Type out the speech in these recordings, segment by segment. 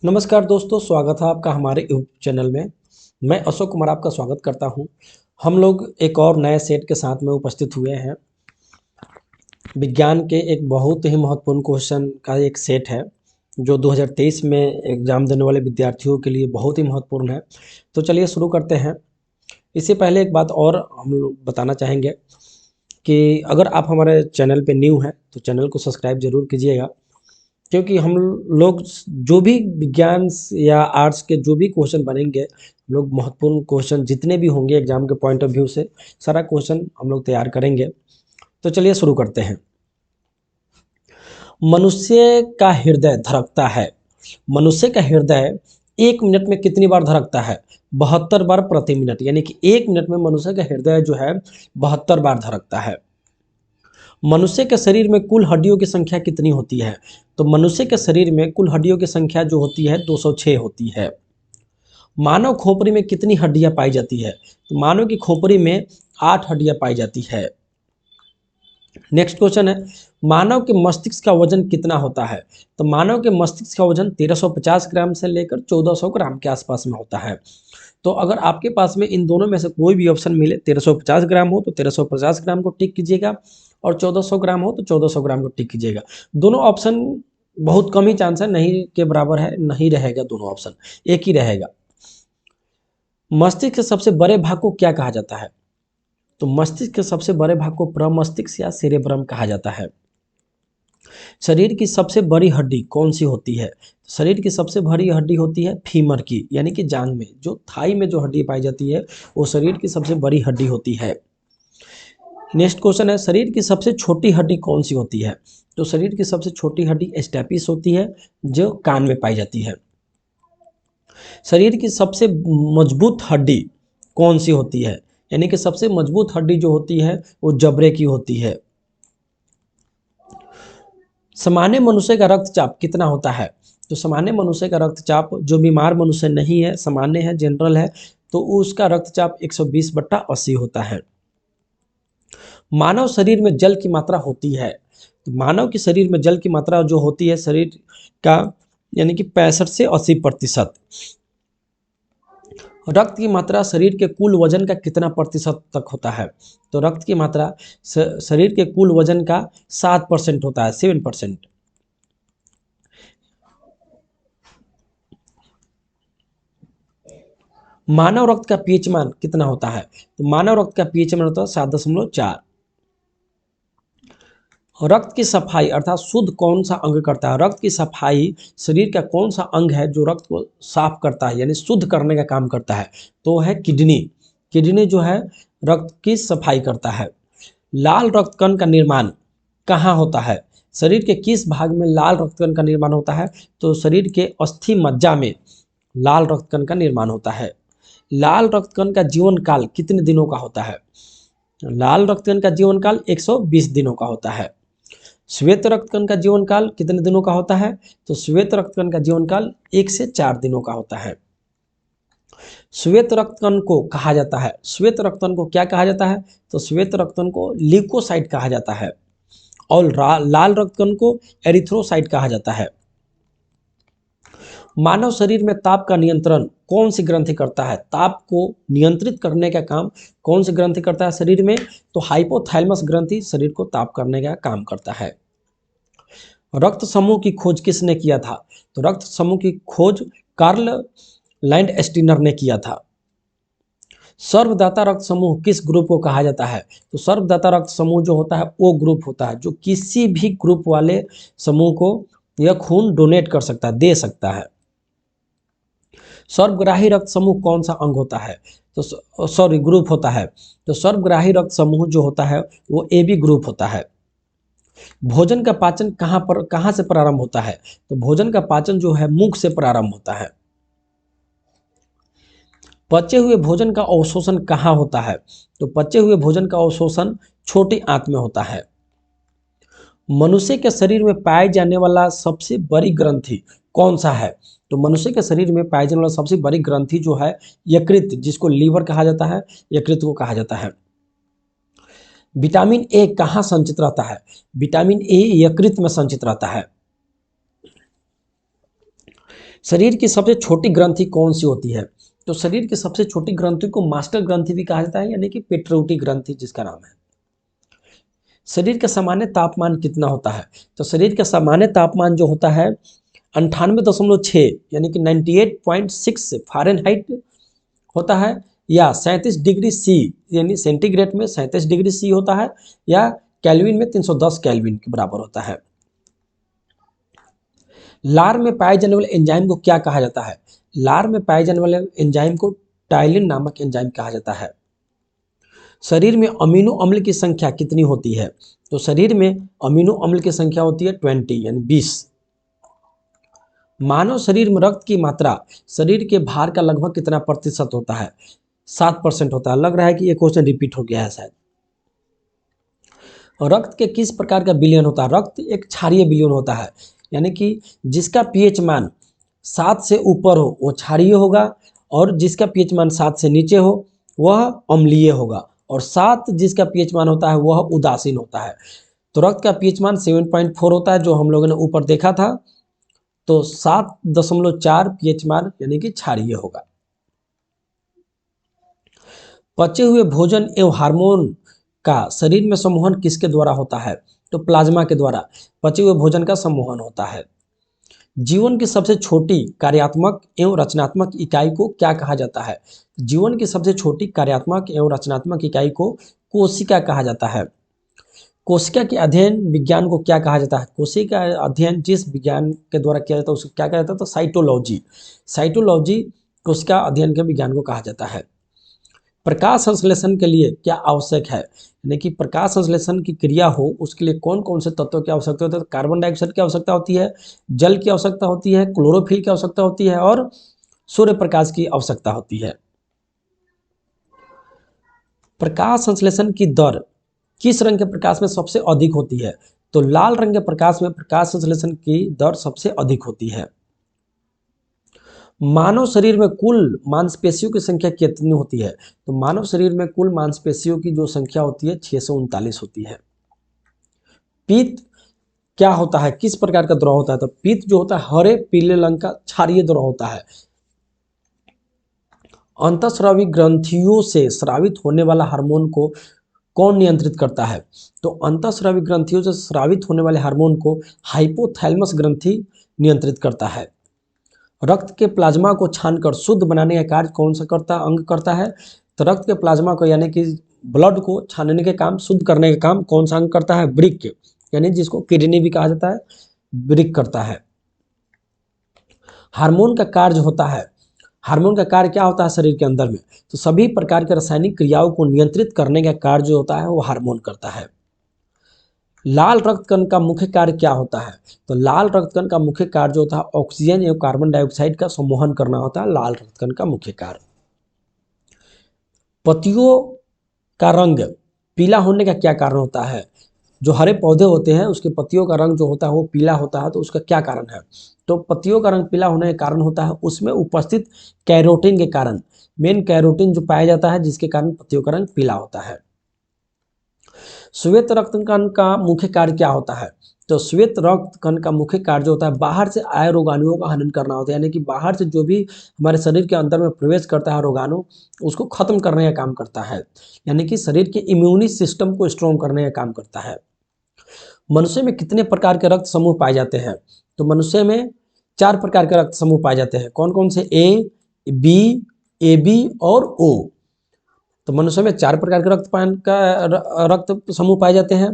नमस्कार दोस्तों, स्वागत है आपका हमारे यूट्यूब चैनल में। मैं अशोक कुमार आपका स्वागत करता हूं। हम लोग एक और नए सेट के साथ में उपस्थित हुए हैं। विज्ञान के एक बहुत ही महत्वपूर्ण क्वेश्चन का एक सेट है जो 2023 में एग्ज़ाम देने वाले विद्यार्थियों के लिए बहुत ही महत्वपूर्ण है। तो चलिए शुरू करते हैं। इससे पहले एक बात और हम लोग बताना चाहेंगे कि अगर आप हमारे चैनल पे न्यू हैं तो चैनल को सब्सक्राइब ज़रूर कीजिएगा, क्योंकि हम लोग जो भी विज्ञान या आर्ट्स के जो भी क्वेश्चन बनेंगे, हम लोग महत्वपूर्ण क्वेश्चन जितने भी होंगे एग्जाम के पॉइंट ऑफ व्यू से सारा क्वेश्चन हम लोग तैयार करेंगे। तो चलिए शुरू करते हैं। मनुष्य का हृदय धड़कता है। मनुष्य का हृदय 1 मिनट में कितनी बार धड़कता है? 72 बार प्रति मिनट, यानी कि 1 मिनट में मनुष्य का हृदय जो है 72 बार धड़कता है। मनुष्य के शरीर में कुल हड्डियों की संख्या कितनी होती है? तो मनुष्य के शरीर में कुल हड्डियों की संख्या जो होती है 206 होती है। मानव खोपड़ी में कितनी हड्डियां पाई जाती है? तो मानव की खोपड़ी में 8 हड्डियां पाई जाती है। नेक्स्ट क्वेश्चन है, मानव के मस्तिष्क का वजन कितना होता है? तो मानव के मस्तिष्क का वजन 1350 ग्राम से लेकर 1400 ग्राम के आसपास में होता है। तो अगर आपके पास में इन दोनों में से कोई भी ऑप्शन मिले, 1350 ग्राम हो तो 1350 ग्राम को टिक कीजिएगा, और 1400 ग्राम हो तो 1400 ग्राम को टिक कीजिएगा। दोनों ऑप्शन बहुत कम ही चांस है, नहीं के बराबर है, नहीं रहेगा, दोनों ऑप्शन एक ही रहेगा। मस्तिष्क के सबसे बड़े भाग को क्या कहा जाता है? तो मस्तिष्क के सबसे बड़े भाग को प्रमस्तिष्क या सेरेब्रम कहा जाता है। शरीर की सबसे बड़ी हड्डी कौन सी होती है? शरीर की सबसे बड़ी हड्डी होती है फीमर की, यानी कि जांघ में, जो थाई में जो हड्डी पाई जाती है वो शरीर की सबसे बड़ी हड्डी होती है। नेक्स्ट क्वेश्चन है, शरीर की सबसे छोटी हड्डी कौन सी होती है? तो शरीर की सबसे छोटी हड्डी स्टेपिस होती है, जो कान में पाई जाती है। शरीर की सबसे मजबूत हड्डी कौन सी होती है? यानी कि सबसे मजबूत हड्डी जो होती है वो जबड़े की होती है। सामान्य मनुष्य का रक्तचाप कितना होता है? तो सामान्य मनुष्य का रक्तचाप, जो बीमार मनुष्य नहीं है, सामान्य है, जनरल है, तो उसका रक्तचाप 120/80 होता है। मानव शरीर में जल की मात्रा होती है। तो मानव के शरीर में जल की मात्रा जो होती है शरीर का, यानी कि 65 से 80%। रक्त की मात्रा शरीर के कुल वजन का कितना प्रतिशत तक होता है? तो रक्त की मात्रा शरीर के कुल वजन का 7% होता है, 7%। मानव रक्त का पीएच मान कितना होता है? तो मानव रक्त का पीएच मान होता है 7.4। रक्त की सफाई अर्थात शुद्ध कौन सा अंग करता है? रक्त की सफाई शरीर का कौन सा अंग है जो रक्त को साफ करता है, यानी शुद्ध करने का काम करता है? तो है किडनी। किडनी जो है रक्त की सफाई करता है। लाल रक्त कण का निर्माण कहाँ होता है? शरीर के किस भाग में लाल रक्त कण का निर्माण होता है? तो शरीर के अस्थि मज्जा में लाल रक्त कण का निर्माण होता है। लाल रक्त कण का जीवन काल कितने दिनों का होता है? लाल रक्त कण का जीवन काल 120 दिनों का होता है। श्वेत रक्त कण का जीवन काल कितने दिनों का होता है? तो श्वेत रक्त कण का जीवन काल 1 से 4 दिनों का होता है। श्वेत रक्त कण को कहा जाता है, श्वेत रक्त कण को क्या कहा जाता है? तो श्वेत रक्त कण को ल्यूकोसाइट कहा जाता है, और लाल रक्त कण को एरिथ्रोसाइट कहा जाता है। मानव शरीर में ताप का नियंत्रण कौन सी ग्रंथि करता है? ताप को नियंत्रित करने का काम कौन सी ग्रंथि करता है शरीर में? तो हाइपोथैलेमस ग्रंथि शरीर को ताप करने का काम करता है। रक्त समूह की खोज किसने किया था? तो रक्त समूह की खोज कार्ल लैंडस्टीनर ने किया था। सर्वदाता रक्त समूह किस ग्रुप को कहा जाता है? तो सर्वदाता रक्त समूह जो होता है वो ग्रुप होता है जो किसी भी ग्रुप वाले समूह को यह खून डोनेट कर सकता है, दे सकता है। सर्वग्राही रक्त समूह कौन सा अंग होता है? तो सॉरी, ग्रुप होता है। तो सर्वग्राही रक्त समूह जो होता है वो AB ग्रुप होता है। भोजन का पाचन कहाँ से प्रारंभ होता है? तो भोजन का पाचन जो है मुख से प्रारंभ होता है। पचे हुए भोजन का अवशोषण कहाँ होता है? तो पचे हुए भोजन का अवशोषण छोटी आंत में होता है। मनुष्य के शरीर में पाए जाने वाला सबसे बड़ी ग्रंथि कौन सा है? तो मनुष्य के शरीर में पाए जाने वाला सबसे बड़ी ग्रंथि जो है यकृत, जिसको लीवर कहा जाता है, यकृत को कहा जाता है। विटामिन ए कहाँ संचित रहता है? विटामिन ए यकृत में संचित रहता है। शरीर की सबसे छोटी ग्रंथि कौन सी होती है? तो शरीर की सबसे छोटी ग्रंथि को मास्टर ग्रंथि भी कहा जाता है, यानी कि पिट्यूटरी ग्रंथि जिसका नाम है। शरीर का सामान्य तापमान कितना होता है? तो शरीर का सामान्य तापमान जो होता है 98.6 यानी कि 98.6 फ़ारेनहाइट होता है, या 37 डिग्री सी यानी सेंटीग्रेड में 37 डिग्री सी होता है, या केल्विन में 310 केल्विन के बराबर होता है। लार में पाए जाने वाले एंजाइम को क्या कहा जाता है? लार में पाए जाने वाले एंजाइम को टाइलिन नामक एंजाइम कहा जाता है। शरीर में अमीनो अम्ल की संख्या कितनी होती है? तो शरीर में अमीनो अम्ल की संख्या होती है 20 यानी 20। मानव शरीर में रक्त की मात्रा शरीर के भार का लगभग कितना प्रतिशत होता है? 7% होता है। लग रहा है कि ये क्वेश्चन रिपीट हो गया है शायद। रक्त के किस प्रकार का विलयन होता है? रक्त एक क्षारीय विलयन होता है, यानी कि जिसका पीएच मान 7 से ऊपर हो वो क्षारीय होगा, और जिसका पीएच मान 7 से नीचे हो वह अम्लीय होगा, और 7 जिसका पीएच मान होता है वह उदासीन होता है। तो रक्त का पीएच मान 7.4 होता है जो हम लोगों ने ऊपर देखा था। तो 7.4 पीएच मान यानी कि क्षारीय होगा। पचे हुए भोजन एवं हार्मोन का शरीर में सम्मोहन किसके द्वारा होता है? तो प्लाज्मा के द्वारा पचे हुए भोजन का सम्मोहन होता है। जीवन की सबसे छोटी कार्यात्मक एवं रचनात्मक इकाई को क्या कहा जाता है? जीवन की सबसे छोटी कार्यात्मक एवं रचनात्मक इकाई को कोशिका कहा जाता है। कोशिका के अध्ययन विज्ञान को क्या कहा जाता है? कोशिका का अध्ययन जिस विज्ञान के द्वारा किया जाता है उसको क्या कहा जाता है? तो साइटोलॉजी। साइटोलॉजी कोशिका अध्ययन के विज्ञान को कहा जाता है। प्रकाश संश्लेषण के लिए क्या आवश्यक है? यानी कि प्रकाश संश्लेषण की क्रिया हो उसके लिए कौन कौन से तत्वों की आवश्यकता होती है? तो कार्बन डाइऑक्साइड की आवश्यकता होती है, जल की आवश्यकता होती है, क्लोरोफिल की आवश्यकता होती है, और सूर्य प्रकाश की आवश्यकता होती है। प्रकाश संश्लेषण की दर किस रंग के प्रकाश में सबसे अधिक होती है? तो लाल रंग के प्रकाश में प्रकाश संश्लेषण की दर सबसे अधिक होती है। मानव शरीर में कुल मांसपेशियों की संख्या कितनी होती है? तो मानव शरीर में कुल मांसपेशियों की जो संख्या होती है 639 होती है। पित्त क्या होता है? किस प्रकार का द्रव होता है? तो पित्त जो होता है हरे पीले रंग का क्षारीय द्रव होता है। अंतःस्रावी ग्रंथियों से स्रावित होने वाला हार्मोन को कौन नियंत्रित करता है? तो अंतःस्रावी ग्रंथियों से स्रावित होने वाले हार्मोन को हाइपोथैलेमस ग्रंथि नियंत्रित करता है। रक्त के प्लाज्मा को छानकर शुद्ध बनाने का कार्य कौन सा अंग करता है? तो रक्त के प्लाज्मा को यानी कि ब्लड को छानने के काम, शुद्ध करने का काम कौन सा अंग करता है? वृक्क, यानी जिसको किडनी भी कहा जाता है, वृक्क करता है। हार्मोन का कार्य होता है, हार्मोन का कार्य क्या होता है शरीर के अंदर में? तो सभी प्रकार के रासायनिक क्रियाओं को नियंत्रित करने का कार्य जो होता है वो हार्मोन करता है। लाल रक्त कण का मुख्य कार्य क्या होता है? तो लाल रक्त कण का मुख्य कार्य जो होता है ऑक्सीजन एवं कार्बन डाइऑक्साइड का सम्मोहन करना होता है लाल रक्त कण का मुख्य कार्य। पत्तियों का रंग पीला होने का क्या कारण होता है? जो हरे पौधे होते हैं उसके पत्तियों का रंग जो होता है वो पीला होता है, तो उसका क्या कारण है? तो पत्तियों का रंग पीला होने का कारण होता है उसमें उपस्थित कैरोटीन के कारण। मेन कैरोटीन जो पाया जाता है जिसके कारण पत्तियों का रंग पीला होता है। श्वेत रक्त कण का मुख्य कार्य क्या होता है? तो श्वेत रक्त कण का मुख्य कार्य जो होता है बाहर से आए रोगाणुओं का हनन करना होता है, यानी कि बाहर से जो भी हमारे शरीर के अंदर में प्रवेश करता है रोगाणु उसको खत्म करने का काम करता है, यानी कि शरीर के इम्यूनी सिस्टम को स्ट्रॉन्ग करने का काम करता है। मनुष्य में कितने प्रकार के रक्त समूह पाए जाते हैं? तो मनुष्य में 4 प्रकार के रक्त समूह पाए जाते हैं। कौन कौन से? ए, बी, ए बी और ओ। तो मनुष्य में 4 प्रकार के रक्त समूह पाए जाते हैं।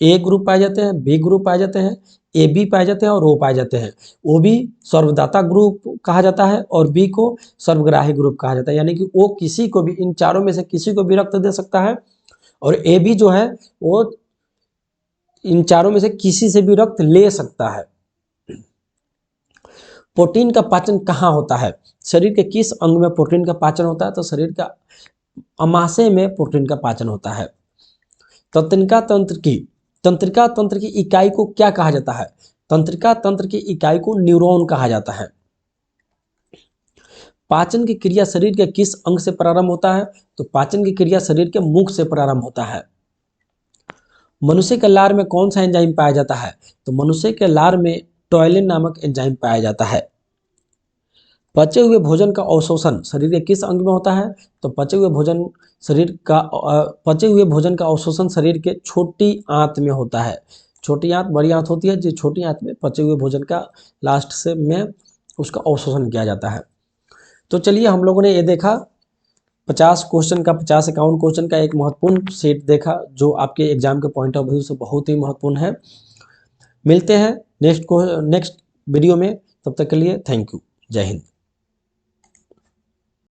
ए ग्रुप पाए जाते हैं, बी ग्रुप पाए जाते हैं, ए बी पाए जाते हैं और ओ पाए जाते हैं। ओ बी सर्वदाता ग्रुप कहा जाता है और बी को सर्वग्राही ग्रुप कहा जाता है, यानी कि ओ किसी को भी, इन चारों में से किसी को भी रक्त दे सकता है, और ए बी जो है वो इन चारों में से किसी से भी रक्त ले सकता है। प्रोटीन का पाचन कहाँ होता है? शरीर के किस अंग में प्रोटीन का पाचन होता है? तो शरीर का अमाशय में प्रोटीन का पाचन होता है। तंत्रिका तंत्र की इकाई को क्या कहा जाता है? तंत्रिका तंत्र की इकाई को न्यूरॉन कहा जाता है। पाचन की क्रिया शरीर के किस अंग से प्रारंभ होता है? तो पाचन की क्रिया शरीर के मुख से प्रारंभ होता है। मनुष्य के लार में कौन सा एंजाइम पाया जाता है? तो मनुष्य के लार में टॉयलिन नामक एंजाइम पाया जाता है। पचे हुए भोजन का अवशोषण शरीर के किस अंग में होता है? तो पचे हुए भोजन का अवशोषण शरीर के छोटी आंत में होता है। छोटी आंत, बड़ी आंत होती है, जो छोटी आंत में पचे हुए भोजन का लास्ट से में उसका अवशोषण किया जाता है। तो चलिए, हम लोगों ने ये देखा 50 क्वेश्चन का, 50-51 क्वेश्चन का एक महत्वपूर्ण सेट देखा, जो आपके एग्जाम के पॉइंट ऑफ व्यू से बहुत ही महत्वपूर्ण है। मिलते हैं नेक्स्ट वीडियो में, तब तक के लिए थैंक यू, जय हिंद।